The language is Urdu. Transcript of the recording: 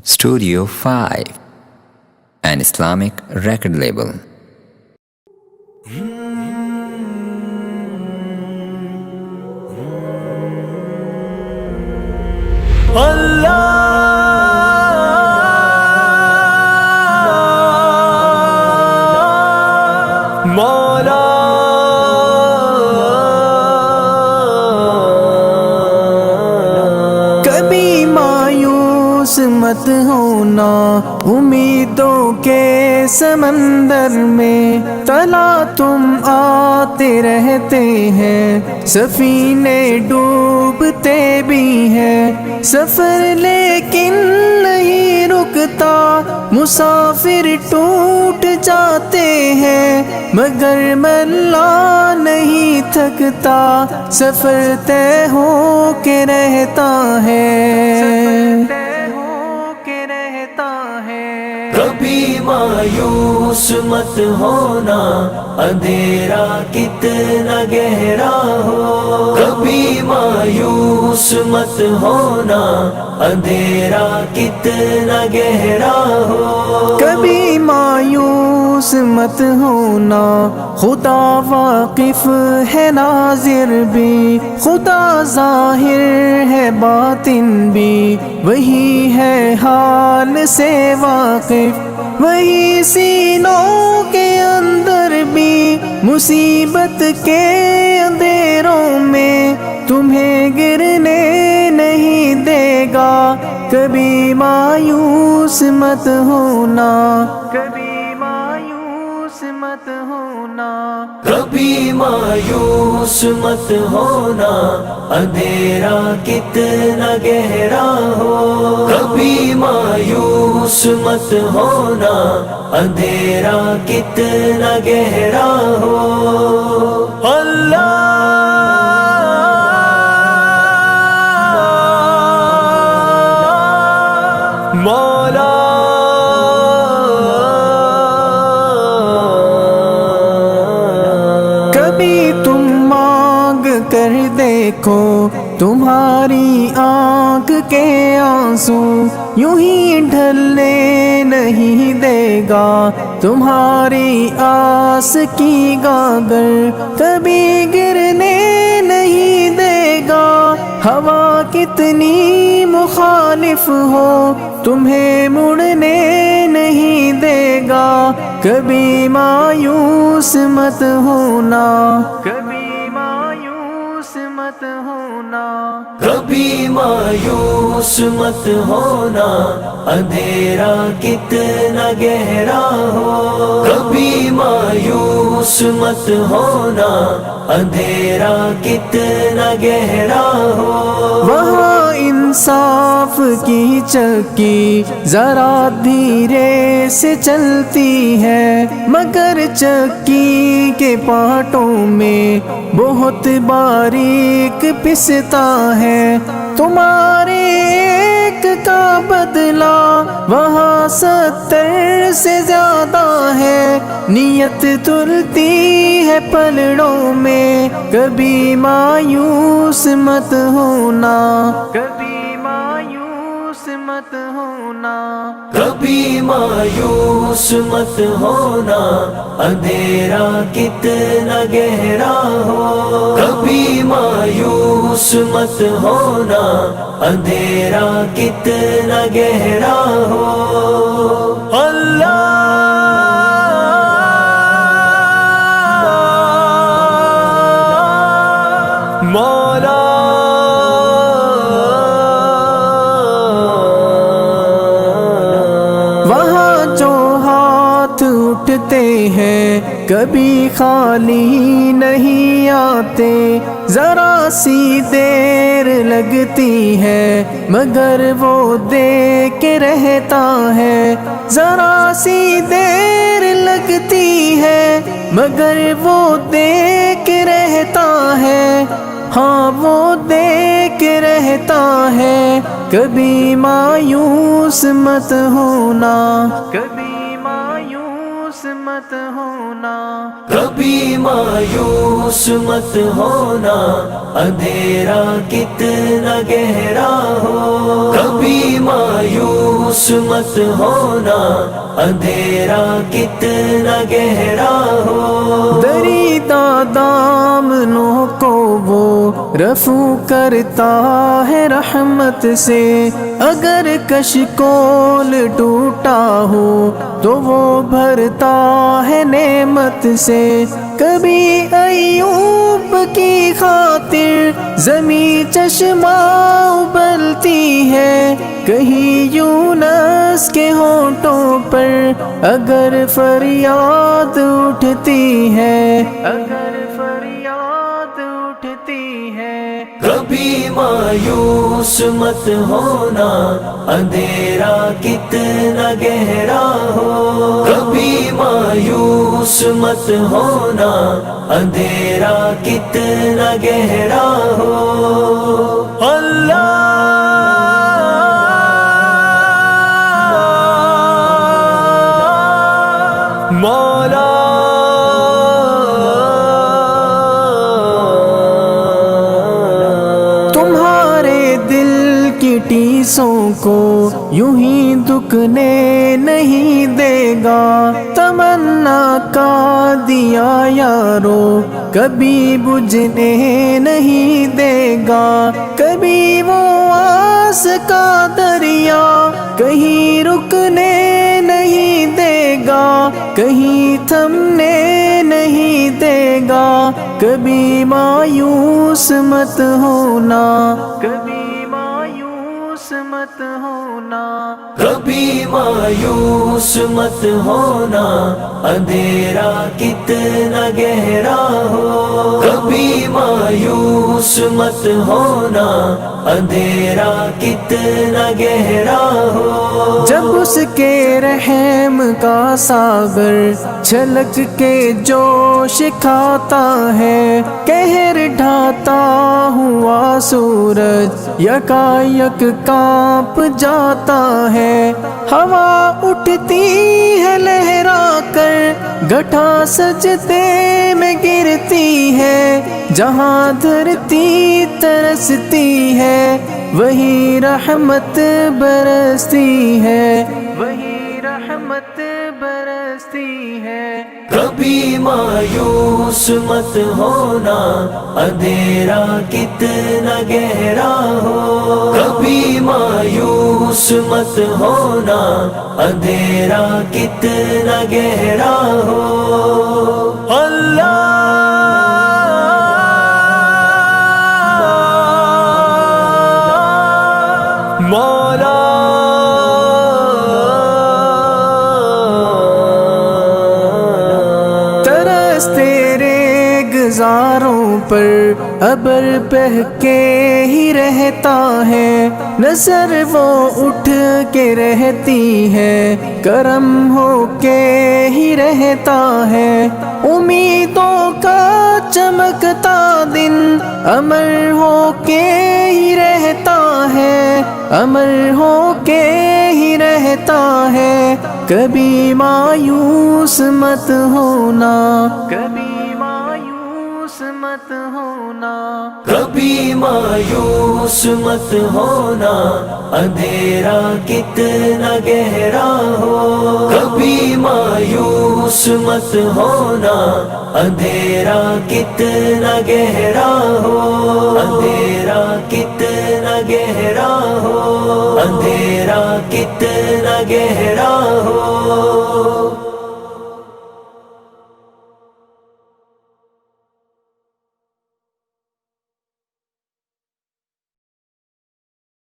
Studio 5, an Islamic record label. کبھی مایوس مت ہونا امیدوں کے سمندر میں، تلا تم آتے رہتے ہیں، سفینے ڈوبتے بھی ہیں، سفر لیکن نہیں رکتا، مسافر ٹوٹ جاتے ہیں، مگر ملا نہیں تھکتا، سفر طے ہو کے رہتا ہے۔ کبھی مایوس مت ہونا، اندھیرا کتنا گہرا ہو، کبھی مایوس مت ہونا، اندھیرا کتنا گہرا ہو، کبھی مایوس مت ہونا، خدا واقف ہے ناظر بھی، خدا ظاہر ہے باطن بھی، وہی ہے حال سے واقف، وہی سینوں کے اندر بھی، مصیبت کے اندھیروں میں تمہیں گرنے نہیں دے گا، کبھی مایوس مت ہونا، کبھی مایوس مت ہونا، کبھی مایوس مت ہونا، اندھیرا کتنا گہرا ہو، کبھی مایوس مت ہونا، اندھیرا کتنا گہرا ہو، اللہ مولا کبھی تم مانگ کر دیکھو، تمہاری آنکھ کے آنسو یوں ہی ڈھلنے نہیں دے گا، تمہاری آس کی گاگر کبھی گرنے نہیں دے گا، ہوا کتنی مخالف ہو تمہیں مڑنے نہیں دے گا، کبھی مایوس مت ہونا، کبھی مایوس مت ہونا، کبھی مایوس مت ہونا، اندھیرا کتنا گہرا ہو، کبھی مایوس مت ہونا، اندھیرا کتنا گہرا ہو، وہاں انصاف کی چکی ذرا دھیرے سے چلتی ہے، مگر چکی کے پارٹوں میں بہت باریک پستا ہے، تمہارے ایک کا بدلہ وہاں 70 سے زیادہ ہے، نیت تلتی ہے پلڑوں میں، کبھی مایوس مت ہونا، کبھی مایوس مت ہونا، کبھی مایوس مت ہونا، اندھیرا کتنا گہرا ہو، کبھی مایوس مت ہونا، اندھیرا کتنا گہرا ہو، اللہ مولا وہاں جو ہاتھ اٹھتے ہیں کبھی خالی نہیں آتے، ذرا سی دیر لگتی ہے مگر وہ دے کے رہتا ہے، ذرا سی دیر لگتی ہے مگر وہ دے کے رہتا ہے، ہاں وہ دے کے رہتا ہے، کبھی مایوس مت ہونا، کبھی مایوس مت ہونا، کبھی مایوس مت ہونا، اندھیرا کتنا گہرا ہو، کبھی مایوس مایوس مت ہونا، اندھیرا کتنا گہرا ہو، دریدہ دامنوں کو وہ رفو کرتا ہے رحمت سے، اگر کشکول ٹوٹا ہو تو وہ بھرتا ہے نعمت سے، کبھی ایوب کی خاطر زمین چشمہ ابلتی ہے، کہیں یونس کے ہونٹوں پر اگر فریاد اٹھتی ہے، اگر فریاد اٹھتی ہے۔ کبھی مایوس مت ہونا، اندھیرا کتنا گہرا ہو، کبھی مایوس مت ہونا، اندھیرا کتنا گہرا ہو، اللہ مولا تمہارے دل کی ٹیسوں کو یوں ہی دکنے نہیں دے گا، تمنا کا دیا یارو کبھی بجھنے نہیں دے گا، کبھی وہ آس کا دریا کہیں رکنے نہیں دے گا، کہیں تھمنے نہیں دے گا، کبھی مایوس مت ہونا، کبھی مایوس مت ہونا، کبھی مایوس مت ہونا، اندھیرا کتنا گہرا ہو، کبھی مایوس مت ہونا، اندھیرا کتنا گہرا ہو، جب اس کے رحم کا ساغر چھلک کے جوش کھاتا ہے، قہر ڈھاتا ہوا سورج یکایک کانپ جاتا ہے، ہوا اٹھتی ہے لہرا کر گٹھا سجدے میں گرتی ہے، جہاں دھرتی ترستی ہے وہی رحمت برستی ہے، وہی رحمت برستی ہے۔ کبھی مایوس مت ہونا، اندھیرا کتنا گہرا ہو، کبھی مایوس مت ہونا، اندھیرا کتنا گہرا ہو، اللہ مولا ترس تیرے گزاروں پر ابر بہہ کے ہی رہتا ہے، نظر وہ اٹھ کے رہتی ہے، کرم ہو کے ہی رہتا ہے، امیدوں کا چمکتا دن امر ہو کے ہی رہتا ہے، امر ہو کے ہی رہتا ہے، کبھی مایوس مت ہونا، کبھی مایوس مت ہونا، کبھی مایوس مت ہونا، اندھیرا کتنا گہرا ہو، کبھی مایوس مت ہونا، اندھیرا کتنا گہرا ہو، اندھیرا کتنا گہرا ہو، اندھیرا کتنا گہرا ہو۔